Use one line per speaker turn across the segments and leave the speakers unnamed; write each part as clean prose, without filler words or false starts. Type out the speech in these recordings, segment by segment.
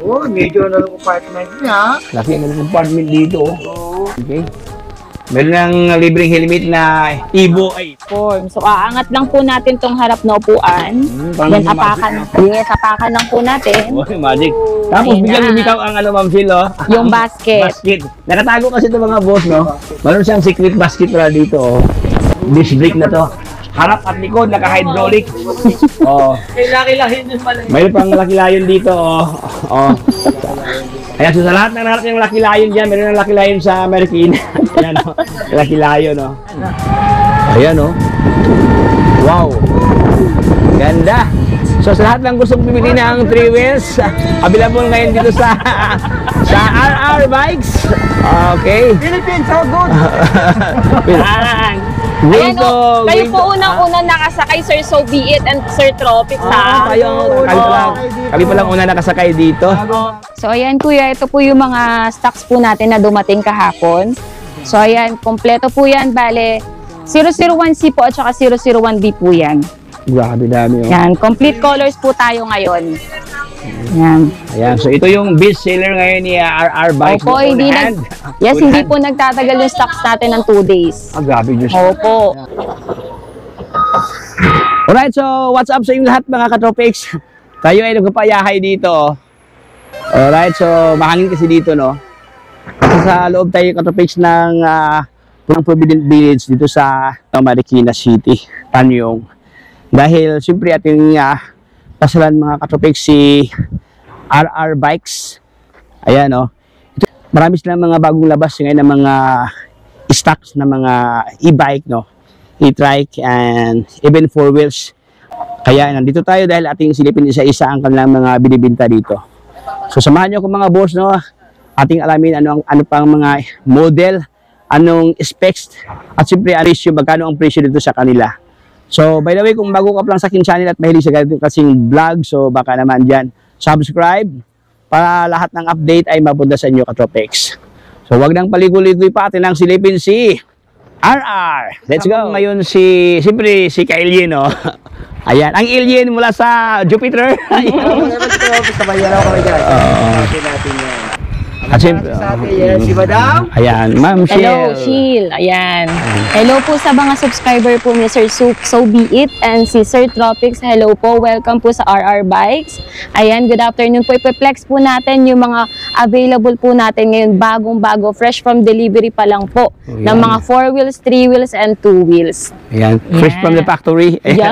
Oh, medyo na lang apartment niya.
Laki ng compartment dito. Okay. Meron ng libreng helmet na Evo 8.
Form. So, aangat lang po natin tong harap na upuan. Then, apakan. Yes, apakan lang po natin.
Oh, magic. Tapos
Ayun
biglang
na.
lumitaw ang ano, Ma'am Phil, oh.
Yung basket.
Basket. Nakatago kasi ito mga boss, no? Meron siyang secret basket pala dito, oh. Disc brake na to. Harap at likod, naka-hydraulic. Oh.
May laki-laki din pala.
Mayroon pang laki layon dito, oh. Oh. Ayan, so sa lahat ng nahanap yung laki layon dyan, meron ng laki layon sa Amerikina. Ayan, oh. Laki layon, oh. Ayan, oh. Wow. Ganda. So sa lahat ng gustong bumili ng 3 wheels, available ngayon dito sa RR Bikes. Okay.
Philippines, how good?
Ayan. Ayan o, kayo po unang-unang nakasakay, Sir So Be It and Sir Tropics, ha?
Kami pa lang una nakasakay dito.
So, ayan kuya, ito po yung mga stocks po natin na dumating kahapon. So, ayan, kompleto po yan, bale, 001C po at saka 001B po yan.
Grabe dami, oh.
Yan, complete colors po tayo ngayon. Yan.
Ayan, so ito yung best seller ngayon ni RR Bikes.
Opo, hindi hindi po nagtatagal yung stocks natin ng 2 days.
Ah, grabe Diyos.
Opo.
Alright, so what's up sa inyong lahat mga katropics? Tayo ay nagpapayahay dito. Alright, so mahangin kasi dito, no? Sa loob tayo katropics ng Provident Village dito sa Marikina City, Tanyong. Dahil siyempre ating kasalan mga katropics si RR Bikes. Ayan, no? Marami silang mga bagong labas ngayon ng mga stocks na mga e-bike, no? E-trike and even 4 wheels. Kaya nandito tayo dahil ating silipin isa-isa ang kanilang mga binibinta dito. So samahan niyo ako mga boss, no? Ating alamin ano pang mga model, anong specs, at siyempre magkano ang presyo dito sa kanila. So by the way, kung bago ka pa lang sa aking channel at mahilig sa ganito kasing vlog, so baka naman dyan subscribe para lahat ng update ay mapunta sa inyo katropex. So wag nang paligoy-ligoy pa, atin ang silipin si RR. Let's go. Ngayon siyempre si Kailien, no? Ayan, ang alien mula sa Jupiter. At siyempre,
si Madam.
ayan, Ma'am Shell.
Hello, Sheil. Ayan. Hello po sa mga subscriber po ni Sir So Be It and si Sir Tropics. Hello po. Welcome po sa RR Bikes. Ayan, good afternoon po. Ipe-flex po natin yung mga available po natin ngayon. Bagong-bago. Fresh from delivery pa lang po. Ng mga 4 wheels, 3 wheels, and 2 wheels.
Ayan, fresh from the factory.
Yes.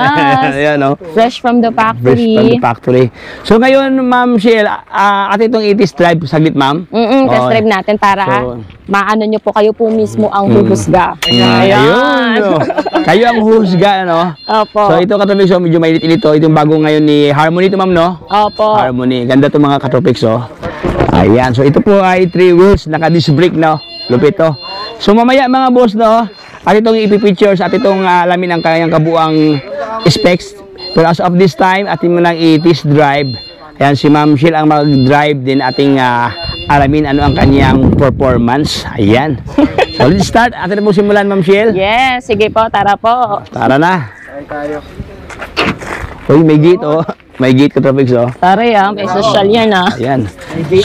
Ayan, no?
Fresh from the
Fresh
factory.
from the factory. So ngayon, Ma'am Shell, atin itong itis drive saglit, Ma'am.
Test drive natin para maano nyo po, kayo po mismo ang huhusga.
Ayun. No? Kayo ang husga, no?
Opo.
So ito katropics, medyo mainit ito. Itong bago ngayon ni Harmony ito, Ma'am, no?
Opo.
Harmony. Ganda itong mga katropics, oh. Ayan. So ito po ay 3 wheels, naka-disc brake, no? Lupit to. So mamaya mga boss, no? At itong ipipictures at itong alamin ang kanyang kabuang specs. Pero as of this time, atin mo lang i-test drive. Ayan, si Ma'am Shell ang mag-drive din ating alamin ano ang kanyang performance. Ayan. So let's start. Atin na po simulan, Ma'am Shell.
Yes, sige po, tara po.
Tara na. Uy, may gate, oh. May gate katropics, oh.
Tara yan, may social yan ah.
Ayan.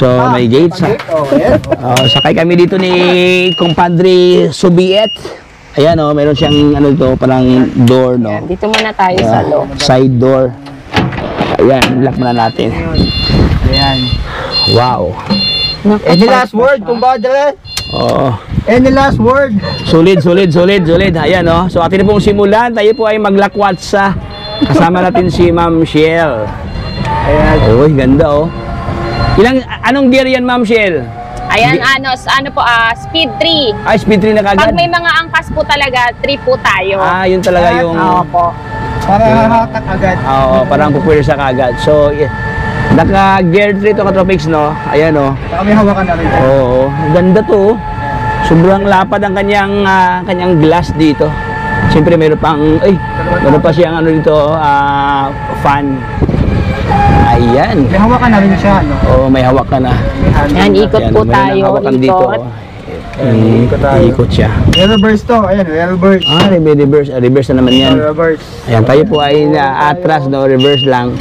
So may gate. Sakay kami dito ni Compadre Subiet. Ayan, oh. Meron siyang ano dito, parang door, no?
Dito muna tayo sa loob.
Side door. Ayan, lock muna natin.
Ayan.
Wow.
Any last word, kumpadre?
Oo.
Any last word?
Solid. Ayan, oh. So atin na pong simulan. Tayo po ay maglakwat sa kasama natin si Ma'am Shell. Ayan. Uy, ganda, oh. Anong gear yan, Ma'am Shell?
Ayan, ano po, speed 3.
Ay, speed 3 na kagad.
Pag may mga angkas po talaga, 3 po tayo.
Yun talaga yung...
Opo.
Para hahatak agad.
Oo, parang pupwersa sa kagad. So, naka-gear 3 ito katropics, no? Ayan, oh.
Saka may hawakan na rin.
Oo, ganda to. Sobrang lapad ang kanyang glass dito. Siyempre meron pa siyang ano dito, fan. Ayan.
May hawakan na rin siya, no?
Oo, may hawak ka na.
Ayan, ikot po tayo.
Hawakan dito. Ikot siya.
Reverse to. Ayan, reverse.
Reverse na naman yan.
Reverse.
Ayan, tayo po ay atras, no? Reverse lang.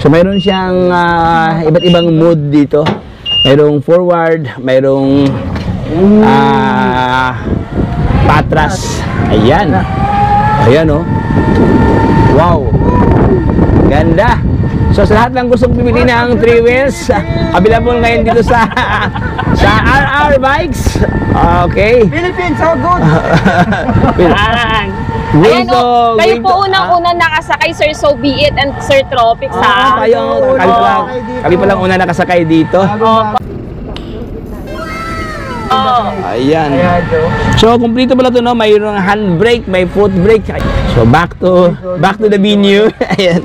So mayroon siyang iba't ibang mode dito. Mayroong forward, mayroong patras. Ayan. Ayan oh. Wow. Ganda. So sa lahat ng gustong bumili ng 3 wheels, available ngayon dito sa RR Bikes. Okay.
Philippines, so good!
Yan. Ayan o, kayo po unang-unang nakasakay, Sir So Be It and Sir Tropics ha.
Kami pa lang una nakasakay dito. Ayan. So, kumpleto pala ito, no? Mayroong handbrake, may foot brake. So, back to the venue. Ayan.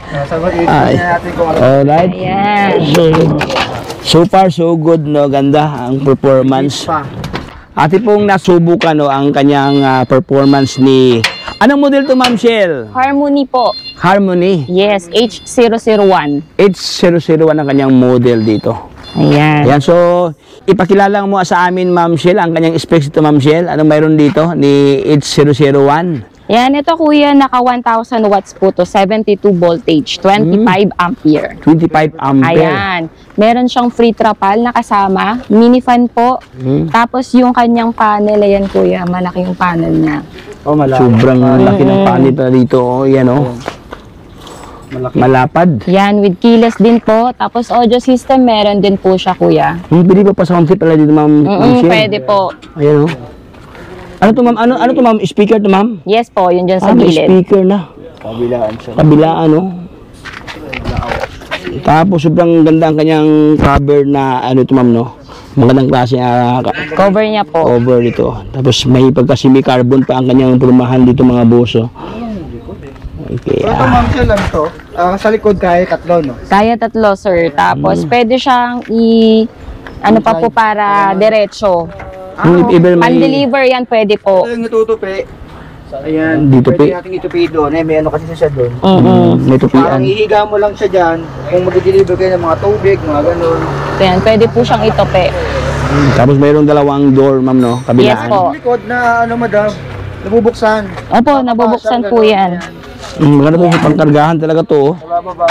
Alright.
Ayan.
So far, so good, no? Ganda ang performance. Ate pong nasubukan, no, ang kanyang performance ni... Anong model to, Ma'am Shell?
Harmony po.
Harmony.
Yes, H001.
H001 ang kanyang model dito.
Ayan.
Ayan, so ipakilala mo sa amin, Ma'am Shell, ang kanyang specs ito, Ma'am Shell. Anong mayroon dito ni H001?
Yan, ito kuya, naka 1,000 watts po to, 72 voltage, 25 ampere.
25 ampere.
Ayan. Meron siyang free trapal na kasama, mini fan po. Tapos yung kanyang panel, ayan kuya, malaki yung panel niya.
Oh, malaki.
Sobrang laki ng panel na dito. Oh, yan oh. Malapad.
Yan, with keyless din po. Tapos audio system, meron din po siya kuya.
Pwede pa sound trip pala dito, Ma'am Shell?
Pwede po.
Ayan oh. Ano to, Ma'am? Ano to, Ma'am? Speaker to, Ma'am?
Yes po, yun dyan sa
May
gilid.
speaker na.
Kabilaan siya.
Kabilaan, oh. Tapos sobrang ganda ang kanyang cover na ano ito, Ma'am, no? Magandang klase
Cover niya po.
cover dito. Tapos may pagka-semi-carbon pa ang kanyang prumahan dito, mga boso. Okay.
Pero ito, Ma'am Shell, lang to. Sa likod kaya tatlo, no?
Kaya tatlo, sir. Tapos pwede siyang ano pa po para diretso.
Kung if ever may
Pan-deliver yan, pwede po.
Ito yung itutupi. Ayan,
Dito,
pwede
Pi.
natin itupi doon. May ano kasi siya doon.
may
Parang
tupian.
ihiga mo lang siya dyan. Kung mag-deliver kayo ng mga tubig, mga ganun.
Yan, pwede po siyang itope.
Tapos mayroong dalawang door, Ma'am, no? Kabilaan.
Yes po.
Sa likod na ano, madam, nabubuksan.
Opo, nabubuksan po yan.
Maganda to sa pangkargahan talaga to, oh.
Nabababa.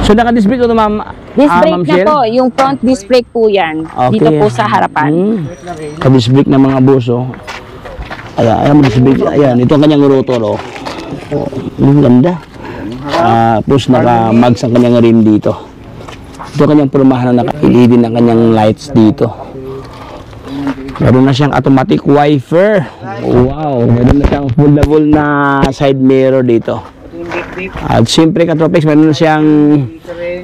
So, naka-disc brake to, Ma'am.
Disc brake
Ma'am
na
Shell?
po, yung front disc brake po yan.
Okay.
Dito po sa harapan.
Ka-disc brake ng mga boso. Ayan, ayan, disc brake. Ayan, ito ang kanyang rotor, oh. Oh, ang ganda. Tapos naka-mags ang kanyang rim dito. Ito ang kanyang prumahan na naka-LED ng kanyang lights dito. Meron na siyang automatic wiper. Wow, meron na siyang foldable na side mirror dito. At siyempre, Katropics, meron na siyang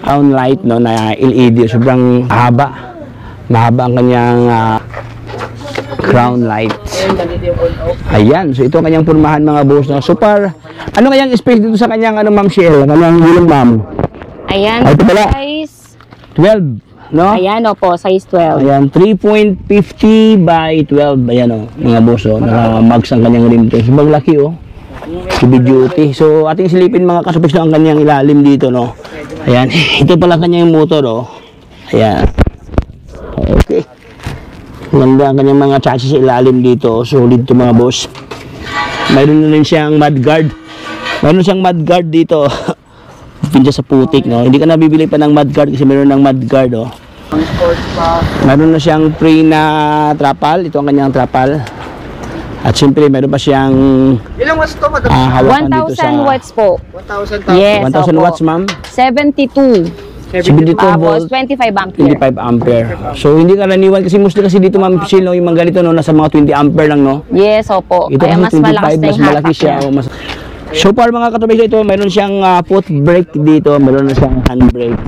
crown light, no, na LED. Sobrang haba. Mahaba ang kanyang crown light. Ayan, so ito ang kanyang purmahan, mga boss. No? So far, ano kanyang space dito sa kanyang, ano, Ma'am Shell? Kanyang gulong, Ma'am?
Ayan,
Ay, ito pala.
size.
12, no?
Ayan opo, size 12.
Ayan, 3.50 by 12. Ayan, oh, mga boss, oh. Naka-mags ang kanyang rim dito. Sobrang laki, oh. Heavy duty. So, ating silipin, mga Katropics, no, ang kanyang ilalim dito, no? Ayan, ito pala kanyang motor, oh. Ayan. Okay. Ganda ang kanyang mga chassis sa ilalim dito. Solid to, mga boss. Mayroon na rin siyang mudguard. Mayroon siyang mudguard dito. Pinsa sa putik, no? Hindi ka nabibili pa ng mudguard kasi mayroon ng mudguard, oh.
Ang sports pa.
Mayroon na siyang pre na trapal. Ito ang kanyang trapal. At siyempre, mayroon pa siyang
Ilang watts to, madam?
hawakan dito sa
1,000 watts po.
1,000
Yes,
1,000
opo.
watts, ma'am.
72.
72
Tapos
volt.
25 ampere.
25 ampere. So, hindi karaniwan kasi mostly kasi dito, Ma'am Shell, no, yung mga ganito, no, nasa mga 20 ampere lang, no?
Yes, opo.
Ito
Kaya
kasi
mas malakas
25,
na
mas
yung
malaki
hatak
siya.
niya.
Oh, mas... So far, mga Katropics, ito, mayroon siyang foot brake dito, mayroon na siyang handbrake,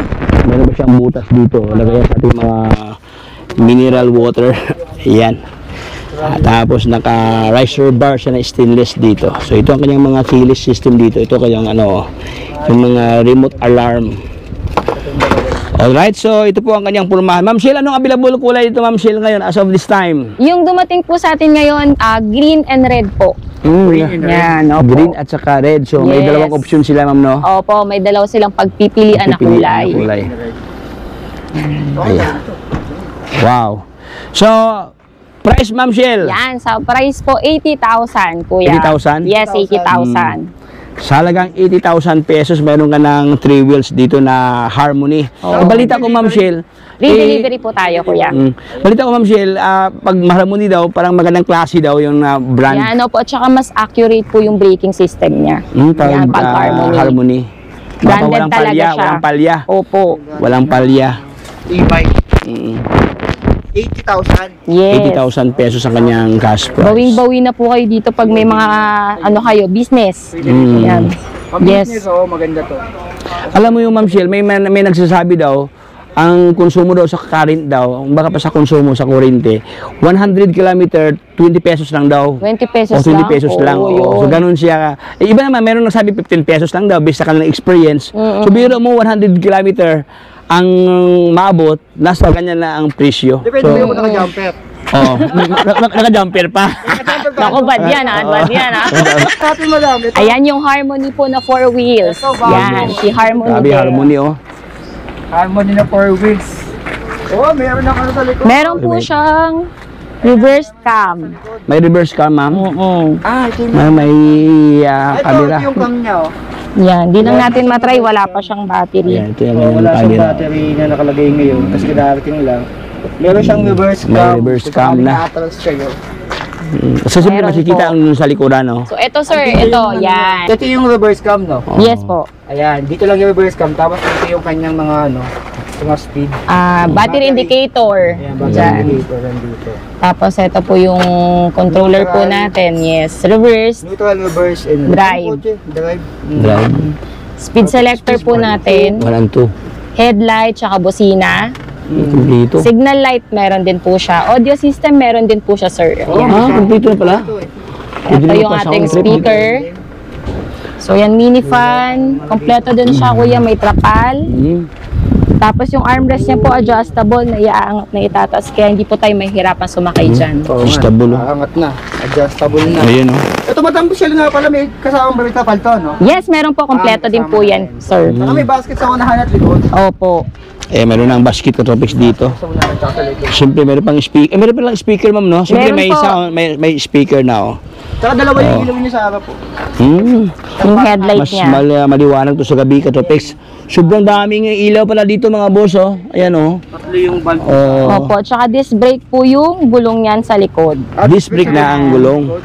mayroon pa siyang butas dito, lagay sa ating mga mineral water. Ayan. Tapos naka riser bar siya na stainless dito. So ito ang kanyang mga keyless system dito. Ito kanyang ano, yung mga remote alarm. Alright, so ito po ang kanyang purmahan. Ma'am Shell, anong available kulay dito, Ma'am Shell, ngayon as of this time?
Yung dumating po sa atin ngayon, green and red po. Yan, opo.
Green at saka red. So may
Yes.
dalawang option sila, Ma'am, no?
Opo, may dalawa silang pagpipilian na kulay.
Kulay. Ayan. Wow. So, price, Ma'am Shell?
Yan, sa price po 80,000, kuya.
80,000?
Yes, 80,000.
Sa halagang 80,000 pesos, meron ka ng 3 wheels dito na Harmony. Balita ko, Ma'am Shell,
Re-delivery po tayo, kuya.
balita ko, Ma'am Shell, pag Harmony daw, parang magandang klase daw yung brand.
Yan, opo. At saka mas accurate po yung braking system niya. Yan, pag Harmony.
Harmony.
Branded
Walang
talaga
palya,
siya.
walang palya.
Opo.
Walang palya.
E-bike.
Mm.
80,000.
Yes.
80,000 pesos ang kanyang cash price.
Bawing-bawi na po kayo dito pag may mga, business. Yan.
Ang
Yes.
business, oo, maganda to.
Alam mo yung Ma'am Shell, may nagsasabi daw, ang konsumo daw sa current daw, baka pa sa konsumo sa kuryente, 100 kilometer, 20 pesos lang daw.
20 pesos
O 20
lang.
pesos lang.
Oo,
Oo. So
yun.
ganun siya. Iba naman, meron nagsabi 15 pesos lang daw based sa kanilang experience. So biro mo 100 kilometer ang maabot, nasa ganyan na ang presyo.
Depende mo yung naka-jumper.
Oo. Naka-jumper pa.
Naku, bad yan ha. Bad yan ha.
Sabi madam, ito.
Ayan yung Harmony po na 4 wheels. Yan, si Harmony.
Sabi
din.
Harmony, oh.
Harmony na 4 wheels. Oo, meron na sa likod.
Meron po siyang reverse cam.
May reverse car, ma'am.
Ah, ito yung...
May
Ito,
camera.
ito yung cam niya, oh.
Yan, di lang natin matry, wala pa siyang battery.
Yan, ito yung
Wala
kanyang
siyang
camera.
battery na nakalagay ngayon. Kasi kinarating lang. Meron siyang reverse cam.
May reverse cam na.
Atras kayo.
So, simple
Meron
makikita
po.
ang sa likuran, no?
So, eto sir, ito, yan.
Ito yung reverse cam, no?
Yes po.
Ayan, dito lang yung reverse cam. Tapos ito yung kanyang mga, mga speed.
Battery indicator.
Ayan,
Dyan.
battery indicator nandito.
Tapos, ito po yung controller po natin. Yes, reverse.
Neutral, reverse, and
Drive.
Drive.
Drive.
Speed selector po natin.
1 and 2.
Headlight, tsaka busina.
Kompleto.
Signal light, meron din po siya. Audio system, meron din po siya, sir. Yan.
Kompleto na pala.
Ito yung ating speaker. So, yan, mini fan. Kompleto din siya, kuya. May trapal. Tapos yung armrest niya po adjustable na iaangat na itataas. Kaya hindi po tayo mahihirapan sumakay dyan.
Adjustable.
Angat na. Adjustable na.
Ayun, oh.
Ito madam Shell nga pala, may kasamang balita palto, no?
Yes, meron po. Kompleto din po yan, sir.
Saka may basket sa unahan at likod.
Opo.
Meron ng basket topics dito.
Sa unahan at sa likod.
Siyempre, meron pang speaker. Meron pa lang speaker, ma'am, no? Siyempre,
Meron
may
po.
sound, may speaker na, oh.
Saka dalawa yung ilaw niya sa harap po.
Yung headlight
Mas
niya.
maliwanag to sa gabi, Katopex. Sobrang daming ilaw pala dito, mga boss, oh. Ayan, oh.
Tatlo yung bulb.
Oh.
Opo. Tsaka disc brake po yung gulong niyan sa likod.
Disc brake na ang gulong.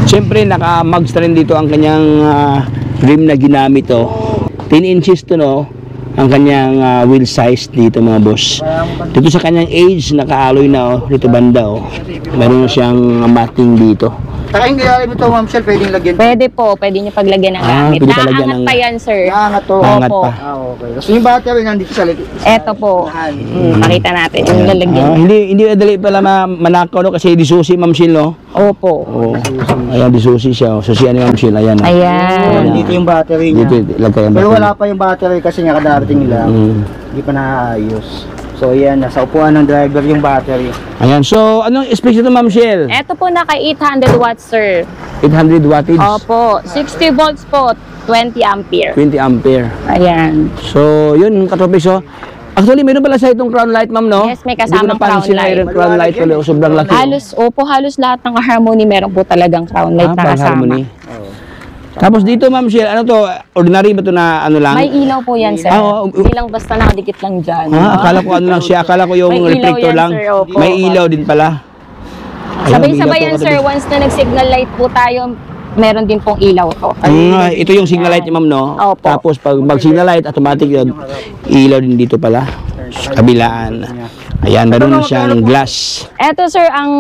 Siyempre, naka-mugs na rin dito ang kanyang rim na ginamit, oh. 10 inches to, no? Ang kanyang wheel size dito, mga boss. Dito sa kanyang age, naka-alloy na, oh. Dito banda, oh. Meron na siyang matting dito.
Saka yung ilalim ito, Ma'am Shell, pwedeng lagyan.
Pwede po. Pwede niyo paglagyan ng gamit.
pwede palagyan
Naaangat
ng-
pa yan, sir.
Naangat to.
Angat
Opo.
pa.
Okay. So yung battery nandito sa likod.
Eto po. Pakita natin yung lalagyan.
Hindi madali pala manakaw, no? Kasi disusi, Ma'am Shil, no?
Opo.
Oh. Ayan, disusi siya, oh. Susian ni Ma'am Shil, ayan, oh.
Ayan.
Dito yung battery niya.
Dito, lagay ang
Pero
battery.
wala pa yung battery kasi nga kadarating lang. Hindi pa naaayos. So yan, nasa upuan ng driver yung battery.
Ayan, so anong specs ito, Ma'am Shell?
Eto po naka 800 watts, sir.
800 wattage,
Opo. 60 volts po. 20 ampere.
20 ampere.
Ayan.
So, yun, katropis, oh. Actually, meron pala sa itong crown light, ma'am, no?
Yes, may kasamang
Hindi ko napansin
crown
na
light.
yung crown light pala, oh. Sobrang laki. oh.
Halos lahat ng Harmony meron po talagang crown light na
pang
kasama.
Harmony. Tapos dito, Ma'am Shell, ano to? Ordinary ba to na ano lang?
May ilaw po yan, sir. Hindi lang basta nakadikit lang dyan.
Akala ko ano lang siya, akala ko yung
May ilaw
reflector
yan,
lang.
sir, opo.
May ilaw din pala. Ayan,
Sabay-sabay
ilaw
yan,
to,
sir.
katropis.
Once na nag-signal light po tayo, meron din pong ilaw to.
Ito yung signal light ni Ma'am, no?
Opo.
Tapos pag mag-signal light, automatic yun. Ilaw din dito pala. Sa kabilaan. Ayan, meron na siyang glass.
Eto, sir, ang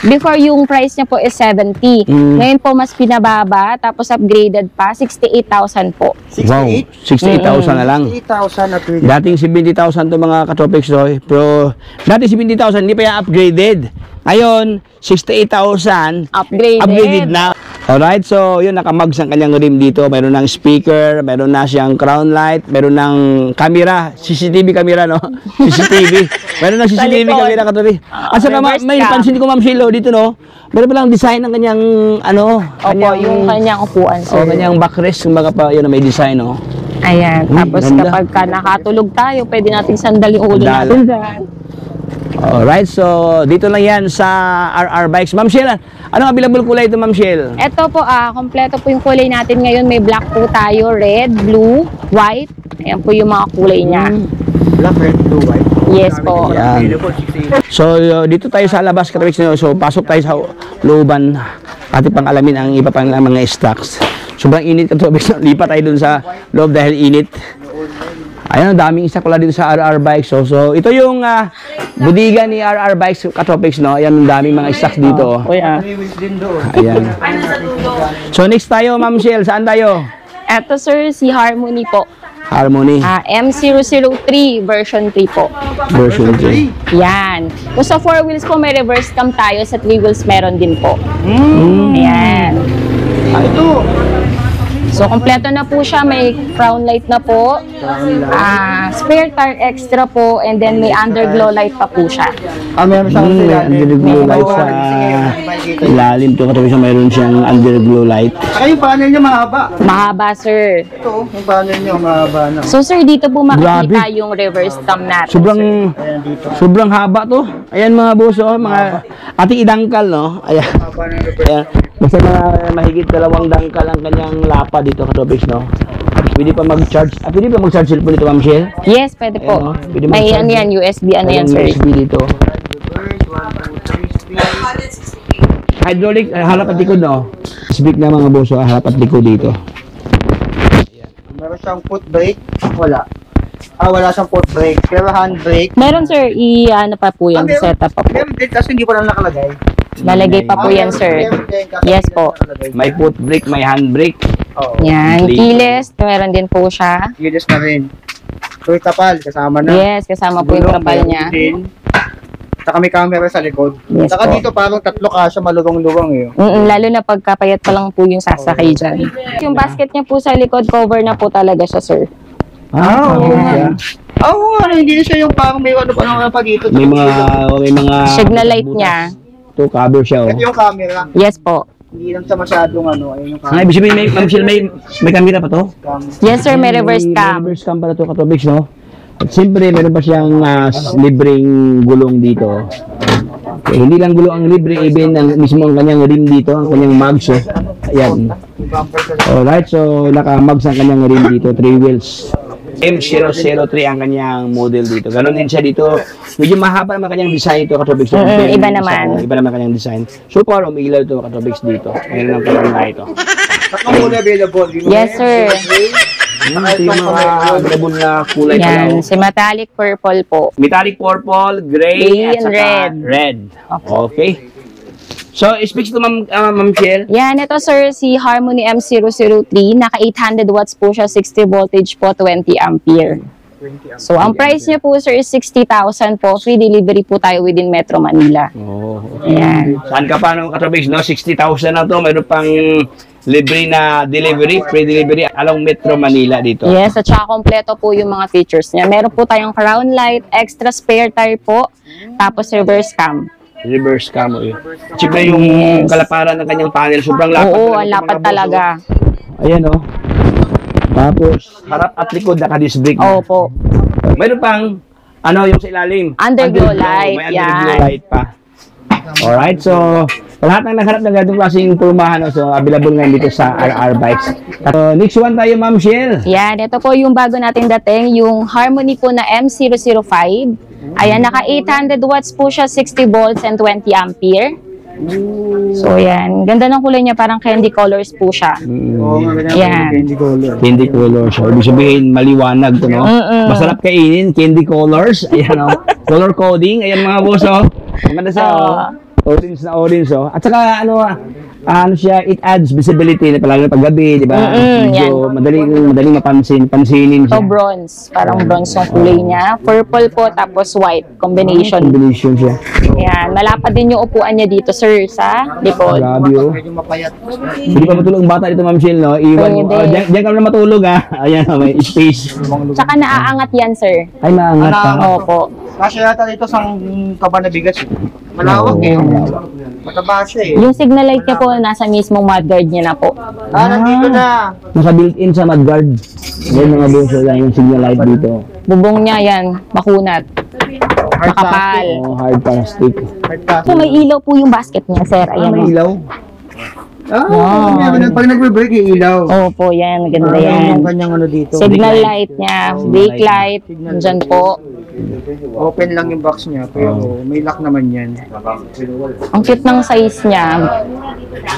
before yung price niya po is 70. Ngayon po mas pinababa, tapos upgraded pa, 68,000 po.
Wow, 68,000 na lang.
8,000 at 20.
Dating 70,000 to mga katropics, Roy. Pero dati 70,000, hindi pa yan upgraded. Ngayon, 68,000, upgraded na. Alright, so yun, nakamugs ang kanyang rim dito. Meron ng speaker, meron na siyang crown light, meron ng camera, CCTV camera, no? CCTV. Meron ng CCTV camera, katropi. At saka may pansin ko, Ma'am Shilo, dito, no? Meron palang design ng kanyang, ano?
Opo, yung kanyang upuan, sir.
kanyang backrest, kumbaga pa, yun, may design, no?
Ayan. Tapos
ganda.
kapag ka nakatulog tayo, pwede nating sandal yung ulo natin dyan.
Alright, so dito lang yan sa RR Bikes. Ma'am Sheila, Anong available kulay ito, Ma'am Shell?
Ito po, kompleto po yung kulay natin ngayon. May black po tayo, red, blue, white. Ayan po yung mga kulay niya.
Black, red, blue, white.
Yes po.
Yan. So, dito tayo sa labas, Katrix. So, pasok tayo sa looban. Ating pang alamin ang iba pang mga stocks. Sobrang init, Katrix. Lipat tayo dun sa loob dahil init. Ayan, daming stock pala dito sa RR Bikes. So ito yung budiga ni RR Bikes, Katropics, no? Ayan, daming mga stocks dito. Ayan. So next tayo, Ma'am Shell. Saan tayo?
Ito sir, si Harmony po.
Harmony.
M003 version 3 po.
Version 3.
Yan. Kung sa 4 wheels po, may reverse cam tayo. Sa 3 wheels, meron din po. Ayan.
Ito.
So, kompleto na po siya. May crown light na po. Spare tire extra po. And then, may underglow light pa po siya.
Meron siyang
Underglow light sa ilalim. Ito, Katropics, mayroon siyang underglow light.
Saka yung panel niya mahaba.
Mahaba, sir.
Ito, yung panel niya mahaba na.
So, sir, dito po makikita
Grabe.
yung reverse cam natin.
Sobrang sobrang haba to. Ayan mga boss, oh, mga ating idangkal, no? Ayan.
Mahaba na yung
Ayan. Basta mga mahigit 2 dangkal ang kanyang lapa dito, Katropics, no? Pwede pa mag-charge. Pwede pa mag-charge cellphone dito, Ma'am Shell?
Yes, pwede po.
Ayan, oh. Pwede
May
mag-charge.
ano yan, USB, ano yan, sir.
USB dito. Hydraulic, harap at likod, no? Speak na mga boss, oh, harap at likod dito.
Meron siyang foot brake. Wala. Wala siyang foot brake. Pero hand brake.
Meron, sir. Ano pa po yan,
Meron.
setup pa po.
Meron din kasi hindi pa lang nakalagay.
Lalagay pa po yan, sir.
Meron din kasi
Yes
hindi
po.
nakalagay.
May foot brake, may hand brake.
Oo.
Yan.
Complete.
Keyless, meron din po siya.
Yun na rin. So, yung tapal, kasama na.
Yes, kasama po yung
Gulong,
kapal
meron
niya.
din. Saka may camera sa likod.
Yes
Saka
po.
dito parang 3 kasya malurong-lurong eh.
Lalo na pagkapayat pa lang po yung sasakay dyan. Yung basket niya po sa likod, cover na po talaga siya, sir.
Oo
Ayan.
nga. Hindi na siya yung parang may ano pa nang pag-ito.
May mga
Signal light niya.
Ito, cover siya, oh.
Ito yung camera.
Yes po.
Hindi lang siya masyadong ano. Ayun yung
Ay,
camera.
ibig sabihin, Ma'am Shell, may camera pa to?
Yes, sir. May reverse
May
cam.
reverse cam pala to, Katropics, no? At siyempre, meron pa siyang libreng gulong dito. Okay, hindi lang gulong ang libre, even ang mismo ang kanyang rim dito, ang kanyang mags, oh. Ayan. Alright, so naka-mags ang kanyang rim dito, 3 wheels. M003 ang kanyang model dito. Ganon din siya dito. Medyo mahaba naman kanyang design ito, Katropics.
Iba naman.
Iba naman kanyang design. So far, umiilaw ito, Katropics, dito. Meron ang kanyang light, oh.
Tatlong kulay available.
Yes, sir.
Ito yung mga available na kulay pala,
Yan.
oh.
Si metallic purple po.
Metallic purple, gray,
Gray
at
and
saka
red.
red. Okay. So, speaks to Ma'am Shell.
Yan, ito sir, si Harmony M003. Naka 800 watts po siya, 60 voltage po, 20 ampere. So, ang price niya po sir is 60,000 po. Free delivery po tayo within Metro Manila.
Oh,
Ayan.
saan ka pa nung Katropics, no? 60,000 na to. Mayroon pang libre na delivery, free delivery along Metro Manila dito.
Yes, at saka kompleto po yung mga features niya. Meron po tayong crown light, extra spare tire po, tapos reverse cam.
Reverse cam, eh. Siyempre yung
Yes.
kalaparan ng kanyang panel, sobrang lapad.
Oo,
talaga
ang
ito,
lapad
mga boss,
talaga.
oh. Ayan, oh. Tapos, harap at likod, naka-disc brake na.
Opo.
Mayroon pang, yung sa ilalim.
Underglow light,
May underglow
yan.
light pa. Alright, so, lahat ng nagharap ng ganitong klaseng pulmahan, no? So, available ngayon dito sa RR Bikes. So, next one tayo, Ma'am Shell.
Yan, ito po yung bago nating dating, yung Harmony po na M005. Ayan, naka 800 watts po siya, 60 volts and 20 ampere. So, yan. Ganda ng kulay niya, parang candy colors po siya.
Oo, maganda
Yan.
candy color.
Candy colors. So, ibig sabihin, maliwanag to, no? Masarap kainin, candy colors. Ayan, oh. Color coding. Ayan, mga boss, oh. Maganda sa, orange na orange, oh. At saka, siya, it adds visibility na palagi pag gabi, di ba? Medyo madaling pansinin
So,
siya.
bronze. Parang bronze yung kulay niya. Purple po, tapos white. Combination.
Combination siya.
Yan. Malapad din yung upuan niya dito, sir, sa likod.
Grabe, oh.
Medyo mapayat.
Hindi pa matulog ang bata dito, Ma'am Shell, no? Iwan mo.
Pwede.
Diyan ka na matulog, ha? Ayan, oh, may space.
Tsaka naaangat yan, sir.
Ay, maangat pa.
Opo.
Kasi yata dito sa kaba na bigas. Malawak eh.
malawak.
Mataba siya eh.
Yung signal light niya po, nasa mismong mudguard niya na po.
Nandito na.
Naka built-in sa mudguard. Yan mga boss, yan yung signal light dito.
Bubong niya yan, makunat.
Hard
Makapal.
Oh, hard plastic.
Hard plastic.
So may ilaw po yung basket niya, sir. Ayan.
May ilaw.
Pag nagbe-break, ilaw.
Opo, yan. Maganda
Yung
yan.
kanyang ano dito.
Signal light niya, brake light, dyan po.
Open lang yung box niya, pero may lock naman yan.
Ang cute ng size niya.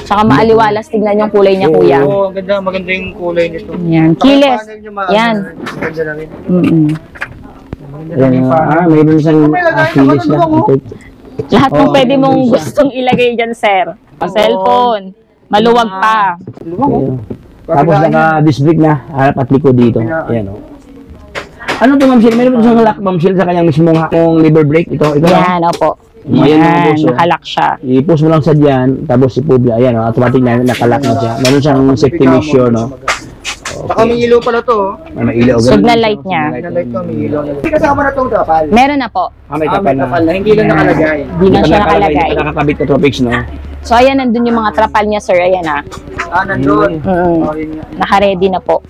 Tsaka maaliwalas, tignan yung kulay niya, kuya.
Oo, maganda yung kulay nito.
Yan. Keyless. Yan.
Ganda na rin.
Ayan, mayroon siyang kilis na.
Lahat ng
Oh,
pwede mong
ayun siya.
gustong ilagay dyan, sir. Cellphone. Maluwag pa.
Ayan. Tapos naka-disc brake na, harap at likod dito. Ayan o. Ano to, Ma'am Shell? Meron po siyang lock, Ma'am Shell, sa kanyang mismong hakong lever brake. Ito.
Yan, opo.
Ayan, mga
Yan,
boss, oh.
nakalock siya.
I-push mo lang sa dyan, tapos i-push. Ayan o, automatic na nakalock na siya. Meron siyang safety measure, no?
Saka may ilaw pala to.
May ilaw. ganun.
Signal light niya.
Signal to, may ilaw. Hindi kasama na itong kapal.
Meron na po.
May tapal na.
Hindi lang nakalagay.
Di na siya nakalagay.
Hindi pa nakakabit ka topics, no?
So, ayan, nandun yung mga trapal niya, sir. Ayan na.
Nandun. Oh, yun nga.
Naka-ready na po.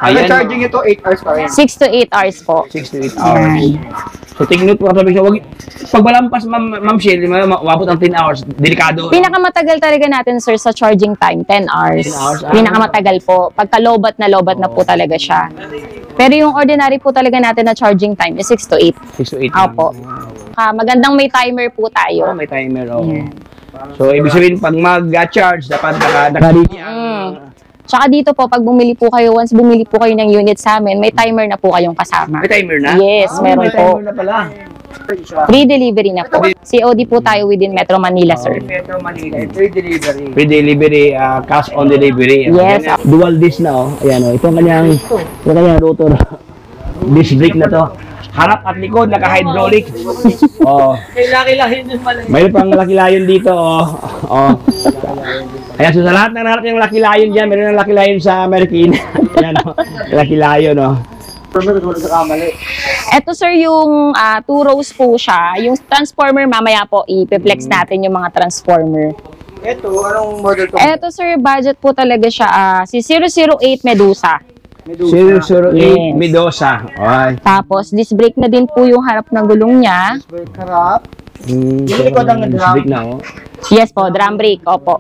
Ang charging ito, 8 hours pa rin.
6 to 8 hours po.
6 to 8 hours. So, tingnan po topics. Pag malampas, Ma'am Shell, mabot ang 10 hours. Delikado.
Pinakamatagal talaga natin, sir, sa charging time, 10 hours.
10 hours?
Pinakamatagal po. Pagka lobat na po talaga siya. Pero yung ordinary po talaga natin na charging time is 6 to 8.
6 to 8.
Opo. Magandang may timer po tayo.
May timer, oh.
Yan.
So, ibig sabihin, pag mag-charge, dapat naka-ready
Tsaka dito po, pag bumili po kayo, once bumili po kayo ng unit sa amin, may timer na po kayong kasama.
May timer na?
Yes, meron
may
po.
timer na pala.
Free delivery na po. COD po tayo within Metro Manila, sir.
Metro Manila, free delivery.
Free delivery, cash on delivery.
Yes.
Ayan, dual disc na, oh. Ayan, oh. Ito ang kanyang rotor. Disc brake na to. Harap at likod, naka-hydraulic. Oh.
Laki-laki din pala.
Mayroon pang laki-layon dito, oh. Oh. Ayan, so sa lahat ng harap yung laki-layon dyan, meron ng laki-layon sa American. Ayan, oh. Laki-layon, oh.
Ito, sir, yung 2 rows po siya. Yung transformer, mamaya po, i-flex natin yung mga transformer.
Ito, anong model to?
Ito, sir, budget po talaga siya. Si 008 Medusa.
008
Yes.
Medusa. Okay.
Tapos, disc brake na din po yung harap ng gulong niya.
Harap.
Yung
likod ang drum.
na, oh.
Yes po, drum brake, opo.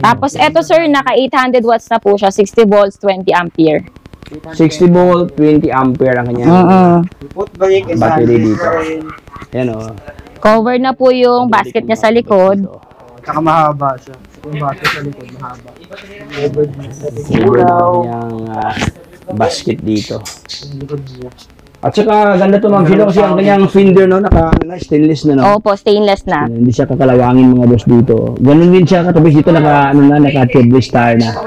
Tapos, eto, sir, naka 800 watts na po siya, 60 volts, 20 ampere.
60 volt, 20 ampere ang kanya.
Foot brake and
Battery
handle
dito.
rin.
Ayan, oh.
Cover na po yung basket niya sa likod.
Saka mahaba siya. Yung basket sa likod, mahaba.
Ilaw. Yung basket dito.
Yung likod niya.
At saka ganda to, Ma'am Shelo, kasi ang kanyang fender, no, stainless na, no.
Opo, stainless na.
Hindi siya kakalawangin mga boss dito. Ganun din siya katapos dito naka-tube star na.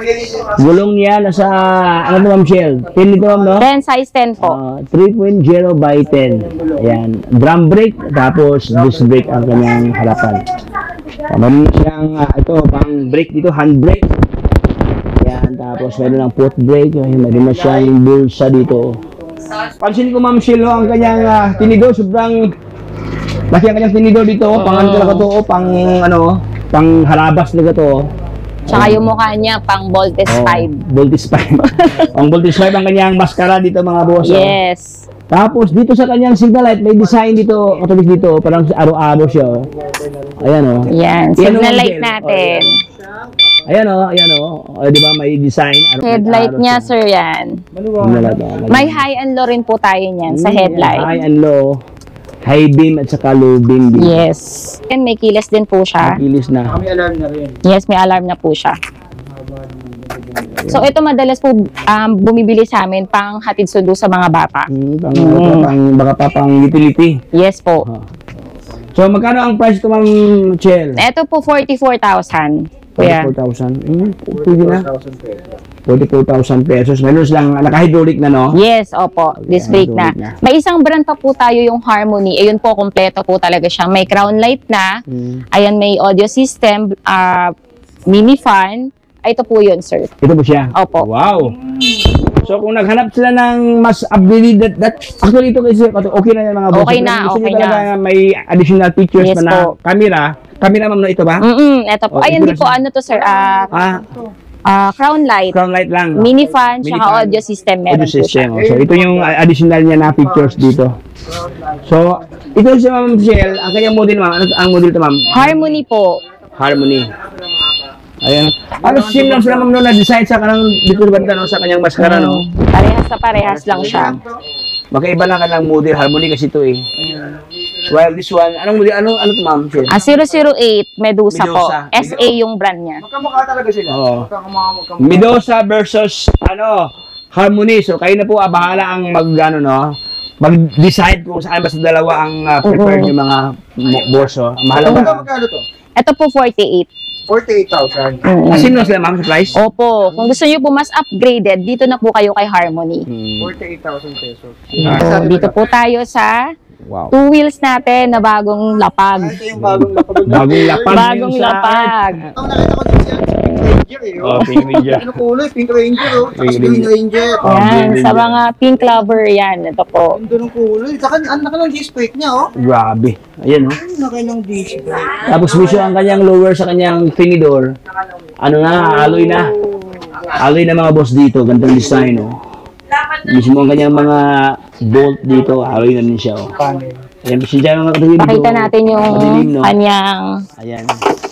Gulong niya nasa ano to, Ma'am Shell? 10 dito, Ma'am, no?
10, size 10 po.
3.0 by 10. Ayan. Drum brake, tapos disc brake ang kanyang harapan. Meron siyang ito, pang brake dito, hand brake. Ayan, tapos meron ng foot brake. Meron na siyang bulsa dito. Pansin ko, Ma'am Shelo, ang kanyang tinidor, sobrang laki ang kanyang tinidor dito, pang ano talaga to, pang harabas talaga to.
Tsaka yung mukha niya, pang Voltes 5.
Voltes 5. Ang Voltes 5 ang kanyang maskara dito, mga boss.
Yes.
Tapos dito sa kanyang signal light, may design dito, katulad dito, parang araw-araw siya. Ayan, oh.
Yan, signal light natin.
Ayan, oh, ayan, oh. Di ba may design?
Headlight niya, sir, yan. May high and low rin po tayo niyan sa headlight.
High and low. High beam at saka low beam dito.
Yes. And may keyless din po siya.
Kilis na.
May alarm na rin.
Yes, may alarm na po siya. So, ito madalas po bumibili sa amin pang hatid sundo sa mga bata.
Baka pang utility.
Yes po.
So, magkano ang price ito, Ma'am Chel?
Ito po, 44,000. Kuya.
44,000. Pwede na.
4,000 pesos.
44,000 pesos. Meron silang naka-hydraulic na, no?
Yes, opo. Disc brake na.
hydraulic na.
May isang brand pa po tayo, yung Harmony. Ayun po, kompleto po talaga siya. May crown light na. Ayan, may audio system, mini fan. Ito po yun, sir.
Ito po siya.
Opo.
Wow! So kung naghanap sila ng mas upgraded actually ito kasi okay na yan mga boss.
Okay na,
Gusto
okay
nyo talaga
na.
may additional features
Yes
pa na
po.
camera ma'am no ito ba?
Ito po.
Oh,
Ay,
ito
hindi
na
po
siya.
ano to, sir. Crown light.
Crown light lang.
Mini fan,
Mini
tsaka
fan.
audio system meron
Audio
po siya.
system. So ito yung additional niya na features dito. So ito si Ma'am Michelle, ang kanyang model ma'am. Ano ang model to ma'am?
Harmony po.
Harmony. Ayan. Ano same lang sila ma'am no, na design sa kanang dito banda no, sa kanyang maskara no.
Parehas na parehas lang siya.
Magkaiba lang kanang model Harmony kasi ito eh. While this one, anong model ano to ma'am? Michelle?
008 Medusa po.
Medusa.
SA yung brand niya.
Magkamukha talaga sila.
Oo.
Magkamukha.
Medusa versus Harmony. So kayo na po bahala ang mag-decide kung saan ba sa dalawa ang prefer yung mga borso. Ang mahalaga.
Magkano to?
Ito po 48.
48,000.
Asin na sila ma'am sa price?
Opo. Kung gusto niyo po mas upgraded, dito na po kayo kay Harmony.
48,000 pesos.
So, dito po tayo sa
Wow.
2 wheels natin na bagong lapag.
Ito yung bagong lapag.
Bagong lapag.
Bagong
ngayon sa
lapag.
Ang nakita ko din siya, Pink Ranger eh.
Oh, Pink Ranger.
Ano kulay? Pink Ranger oh. Tapos
Pink
Green Ranger.
Yan, sa mga pink lover yan. Ito po.
Ang doon ng kulay. Saka ang naka ng disc brake niya oh.
Grabe. Ayan oh.
Ang naka ng disc brake.
Tapos mismo ang kanyang lower sa kanyang tinidor. Ano na, alloy na. Alloy na mga boss dito. Gandang design oh. Mismo ang kanyang mga bolt dito, alloy na din siya oh. Ayan, pasensya mga katuwid.
Pakita natin yung
madilim, no?
kanyang
Ayan.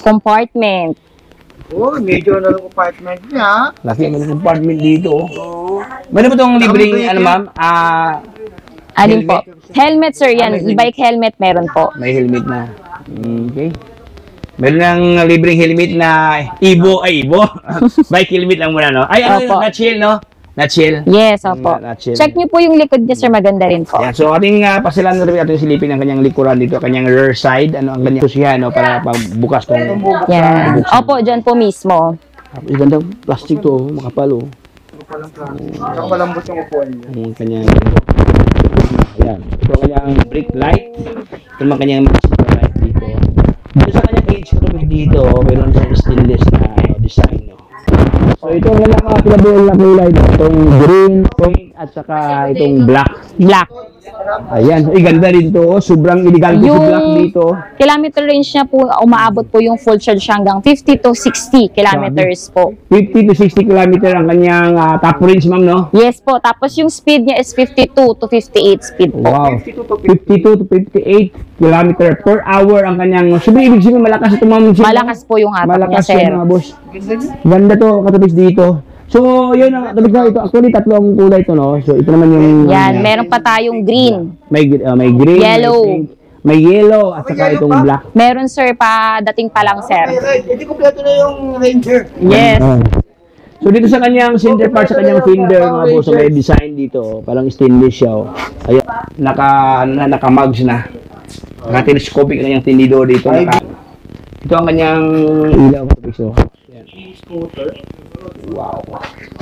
compartment.
Oh, medyo na ng apartment niya.
Laki ang compartment dito oh.
Oh.
Meron ba itong libreng,
Ang
ano ma'am?
Alin po? Helmet, sir, yan.
Helmet.
E-bike helmet meron po.
May helmet na. Okay. Meron ng libreng helmet na Evo. Bike helmet lang muna, no? Ay, ano
Opo.
yun? Not-chill, no? Not-chill.
Yes, opo.
Not-chill.
Check niyo po yung likod niya, sir. Maganda rin po.
Yan. So, ating pasilan na rin ating silipin ang kanyang likuran dito, kanyang rear side. Ano ang kanyang susihan, no? Para pagbukas tong...
Yan. Opo, dyan po mismo.
Ang ganda plastic to, oh. Makapal, oh.
Saka malambot yung upuan niya.
Ang kanyang... Ayan. Ito ang kanyang brake light. Ito ang kanyang light dito. Dito sa kanyang cage dito, mayroon sa stainless na design, no? So ito ang kanyang mga pinabawal na kulay, no? Itong green, pink, at saka itong black.
Black.
Ayan, ganda rin to. Oh. Sobrang illegal to si black dito.
Kilometer range niya po, umaabot po yung full charge hanggang 50 to 60 kilometers po.
50 to 60 kilometer ang kanyang top range, ma'am, no?
Yes po. Tapos yung speed niya is 52 to 58 speed po.
Wow. 52 to 58 kilometer per hour ang kanyang... Sabi, ibig sabihin, malakas ito, ma'am.
Malakas po yung hatak niya,
Malakas
sir.
yan, mga boss. Ganda to, katapos dito. So, yun ang katapos na ito. Actually, tatlong kulay ito, no? So, ito naman yung...
Yan. Meron pa tayong green.
May green,
Yellow.
may pink, may yellow, at saka itong black.
Meron, sir, pa dating pa lang, sir.
Hindi kompleto na yung Ranger.
Yes.
So, dito sa kanyang center part, sa kanyang fender, mga boss, so may design dito. Parang stainless siya, oh. Ayan, naka-mugs na. Naka-telescopic na yung tinidor dito. Ito ang kanyang ilaw, katapos, oh. Wow.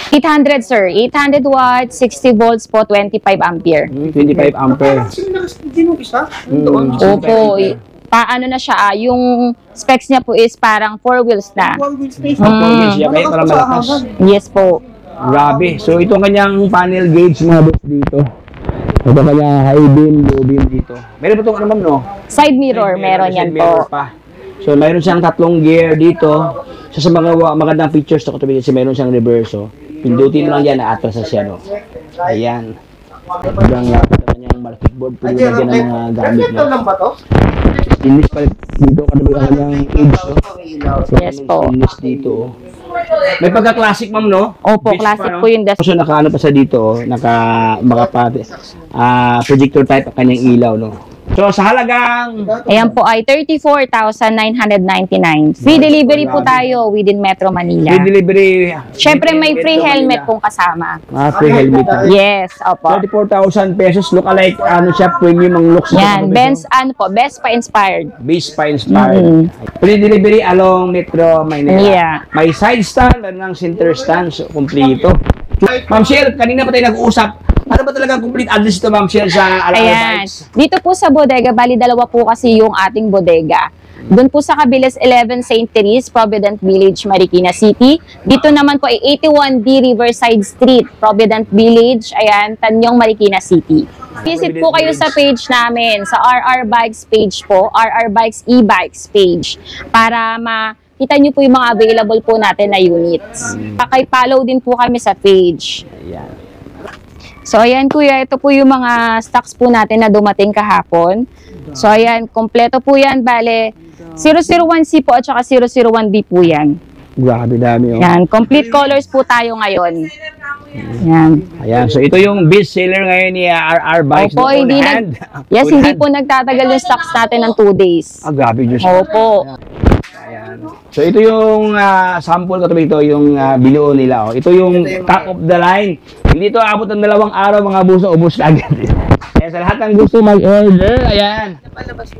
800, sir. 800 watts, 60 volts po, 25 ampere.
25 ampere.
Hindi mo isa?
Opo. Paano na siya, yung specs niya po is parang 4 wheels na.
One wheel space.
Siya kaya para malakas.
Yes po.
Grabe. So, ito ang kanyang panel gauge, mga boss, dito. Ito ang kanyang high beam, low beam dito. Meron pa itong ano, ma'am, no?
Side mirror, meron yan
Side mirror
po.
pa. So, mayroon siyang tatlong gear dito. So, sa mga magandang features to katabi kasi mayroon siyang reverso. Pindutin mo lang yan, na-atras na siya, no? Ayan. Hanggang lapit naman yung market board. Pwede na ng mga gamit,
Ito
no?
lang ba to?
Stainless pa dito katabi ang kanyang edge, no? So,
Yes po.
stainless dito, oh. May pagka-classic, ma'am, no?
Opo,
Base
classic
pa, no?
po yung
So, naka-ano pa sa dito, oh. Projector type ang kanyang ilaw, no? So, sa halagang...
Ayan po ay 34,999. Free delivery po tayo within Metro Manila.
Free delivery.
Siyempre may free helmet pong kasama.
Free helmet.
Yes, opo.
34,000 pesos. Look alike, ano siya, premium ang looks.
Yan, Benz, ano po, Best pa inspired.
Base pa inspired. Free delivery along Metro Manila.
Yeah.
May side stand, meron ng center stand, so, kumplito. Ma'am Shell, kanina pa tayo nag-uusap. Ano ba talagang complete address ito, Ma'am Shell, sa RR
Ayan.
Bikes?
Dito po sa bodega, bali dalawa po kasi yung ating bodega. Doon po sa Kabilas 11 St. Therese, Provident Village, Marikina City. Dito naman po ay 81D Riverside Street, Provident Village, ayan, Tanyong, Marikina City. Visit po kayo sa page namin, sa RR Bikes page po, RR Bikes e-bikes page, para makita nyo po yung mga available po natin na units. Pakipollow din po kami sa page.
Ayan.
So ayan kuya, ito po yung mga stocks po natin na dumating kahapon. So ayan, kompleto po yan, bale 001C po at saka 001B po yan.
Grabe dami, oh.
Yan, complete colors po tayo ngayon. Yan.
Ayan, so ito yung best seller ngayon ni RR Bikes.
Opo,
no?
hindi
On hand.
Yes,
On
hindi
hand.
po nagtatagal yung stocks natin ng 2 days.
Ah, grabe, Diyos.
Opo.
Ayan. So ito yung sample ko ito, yung binuo nila. Oh. Ito yung top of the line. Hindi ito abot ng 2 araw, mga buso, ubos agad. Kaya sa lahat ng gusto mag-order, ayan.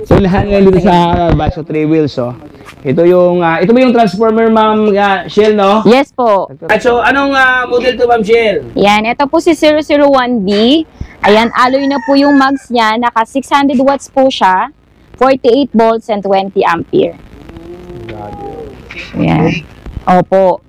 So lahat ngayon dito sa RR Bikes, so 3 wheels. Oh. Ito yung, ito ba yung transformer, Ma'am Shell, no?
Yes po.
At so, anong model to, Ma'am Shell?
Yan, ito po si 001B. Ayan, alloy na po yung mags niya. Naka 600 watts po siya. 48 volts and 20 ampere. Ayan. Opo.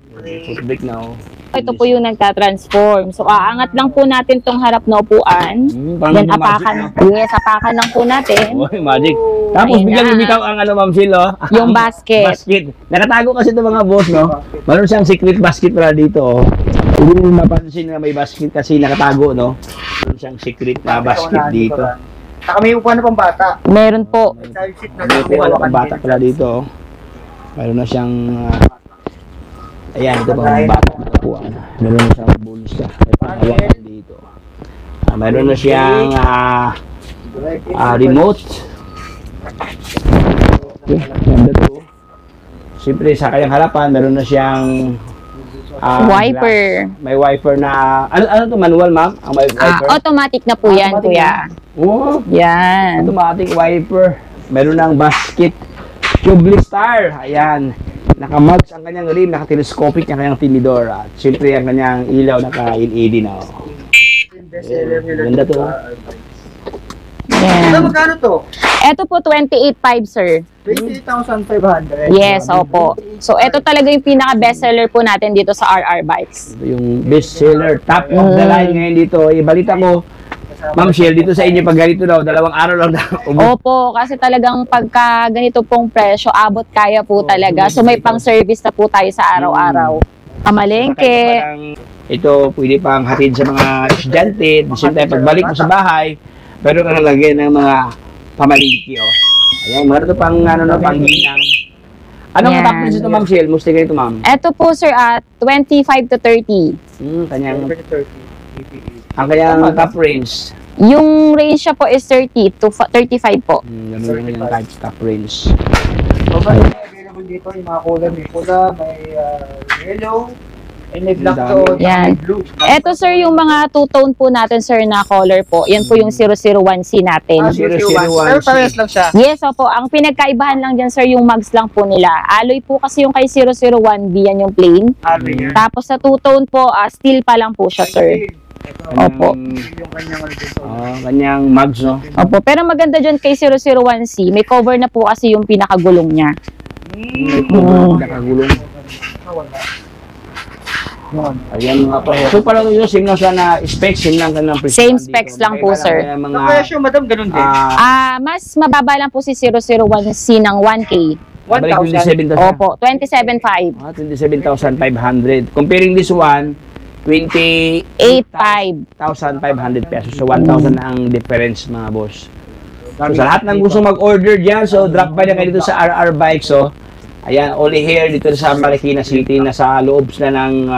Break now.
Ito po yung nagtatransform. So, aangat lang po natin tong harap na upuan.
Parang
Then, apakan.
magic,
Yes, apakan lang po natin.
Oy, magic. Tapos
Ayan
biglang
na.
lumitaw ang Ma'am Shell, oh.
Yung basket.
Basket. Nakatago kasi ito mga boss, no? Meron siyang secret basket pala dito, oh. Hindi mo mapansin na may basket kasi nakatago, no? Meron siyang secret na basket dito.
Saka may upuan na pang bata.
Meron po.
Child seat na
May kuha na pang bata pala dito, oh. Meron na siyang, ayan, ito pang bata na kuha na. Meron na siyang bonus ka. May panghawakan dito. Meron na siyang remote. Okay, ganda to. Siyempre, sa kanyang harapan, meron na siyang
Wiper.
glass. May wiper na, ano to, manual, ma'am? Ang may wiper?
Automatic na po yan,
Automatic
kuya.
Oh,
Yan.
automatic wiper. Meron ng basket. Tubeless star. Ayan. Naka-mugs ang kanyang rim, naka-telescopic ang kanyang tinidor. At siyempre, ang kanyang ilaw naka-LED na. Oh. Ganda to.
Yan.
Magkano to?
Ito po 28.5, sir.
28,500.
Yes, opo. So, ito talaga yung pinaka-best seller po natin dito sa RR Bikes.
Ito yung best seller, top of the line ngayon dito. Ibalita ko, Ma'am Shell, dito sa inyo, pag ganito daw, 2 araw lang na ubos.
Opo, kasi talagang pagka ganito pong presyo, abot kaya po talaga. So, may pang-service na po tayo sa araw-araw. Amalengke.
Ito, pwede pang hatid sa mga estudyante. At the same time, pagbalik mo sa bahay, meron ka nalagyan ng mga pamalingki, oh. Ayan, meron ito pang, pangginang. Anong
Yan.
top range ito, Ma'am Shell? Musta ganito, ma'am?
Ito po, sir, at 25 to 30.
Ang kanyang top range.
Yung range siya po is 30 to 35 po.
Ganun yung top range.
Available dito yung mga kulay. May pula, may yellow, and may black to
Yan.
blue.
Ito, sir, yung mga two-tone po natin, sir, na color po. Yan po yung 001C natin.
001.
Pero parehas lang siya.
Yes, opo. Ang pinagkaibahan lang dyan, sir, yung mags lang po nila. Alloy po kasi yung kay 001B, yan yung plain. Tapos sa two-tone po, steel pa lang po siya, sir. Opo.
Yung kanyang ano dito.
Kanyang mugs, no?
Opo. Pero maganda dyan kay 001C, may cover na po kasi yung pinakagulong niya.
Nakagulong. Ayan mga pa. So parang yung same lang siya na specs, same lang ka ng presyo.
Same specs lang po, sir.
Ang presyo, madam, ganun din.
Mas mababa lang po si 001C ng 1K.
1,000.
Opo, 27.5.
27,500. Comparing this one,
8.5.
28,500 pesos. So 1,000 na ang difference, mga boss. So sa lahat ng gusto mag-order dyan, so drop by na kayo dito sa RR Bikes. So ayan, only here dito sa Marikina City, nasa loob sila ng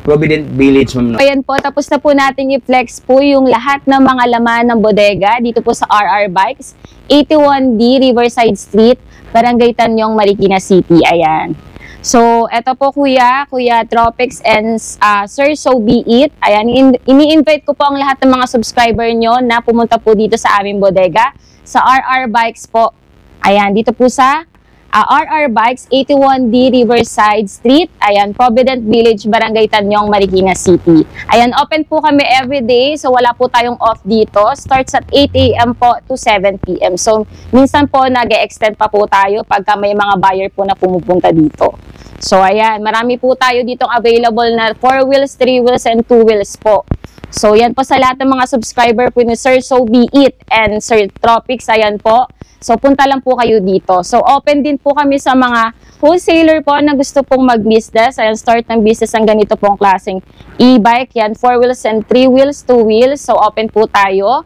Provident Village.
Ayan po, tapos na po natin i-flex po yung lahat ng mga laman ng bodega dito po sa RR Bikes, 81D Riverside Street, Barangay Tanyong, Marikina City. Ayan. So, eto po Kuya Tropics and Sir So Be It. Ayan, ini-invite ko po ang lahat ng mga subscriber nyo na pumunta po dito sa aming bodega, sa RR Bikes po. Ayan, dito po sa RR Bikes, 81D Riverside Street. Ayan, Provident Village, Barangay Tanyong, Marikina City. Ayan, open po kami everyday. So, wala po tayong off dito. Starts at 8 a.m. po to 7 p.m. So, minsan po nag-extend pa po tayo pagka may mga buyer po na pumupunta dito. So, ayan, marami po tayo ditong available na 4 wheels, 3 wheels, and 2 wheels po. So, yan po sa lahat ng mga subscriber po ni Sir So Be It and Sir Tropics. Ayan po. So, punta lang po kayo dito. So, open din po kami sa mga wholesaler po na gusto pong mag-business. Ayan, start ng business ng ganito pong klaseng e-bike. Yan, 4 wheels and 3 wheels, 2 wheels. So, open po tayo.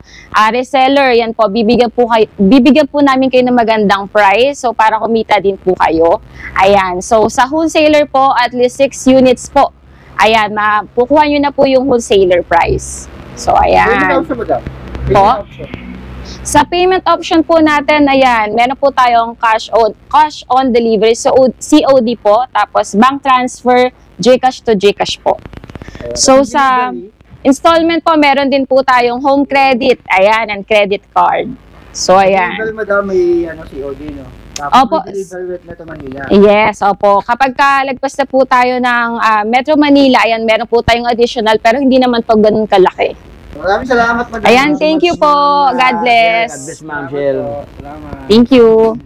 Reseller, yan po, bibigyan po namin kayo ng magandang price. So, para kumita din po kayo. Ayan, so sa wholesaler po, at least 6 units po. Ayan, makukuha nyo na po yung wholesaler price. So, ayan. Po? Sa payment option po natin, ayan, meron po tayong cash on delivery, so COD po, tapos bank transfer, GCash to GCash po. So sa installment po, meron din po tayong home credit, ayan, and credit card. So ayan.
Madam, may COD, no? Tapos
Opo.
may delivery with Metro Manila.
Yes, opo. Kapag lagpas na po tayo ng Metro Manila, ayan, meron po tayong additional, pero hindi naman po ganun kalaki.
Maraming salamat, madam.
Ayan, thank you po. God bless.
God bless, Ma'am Shell.
Salamat.
Thank you.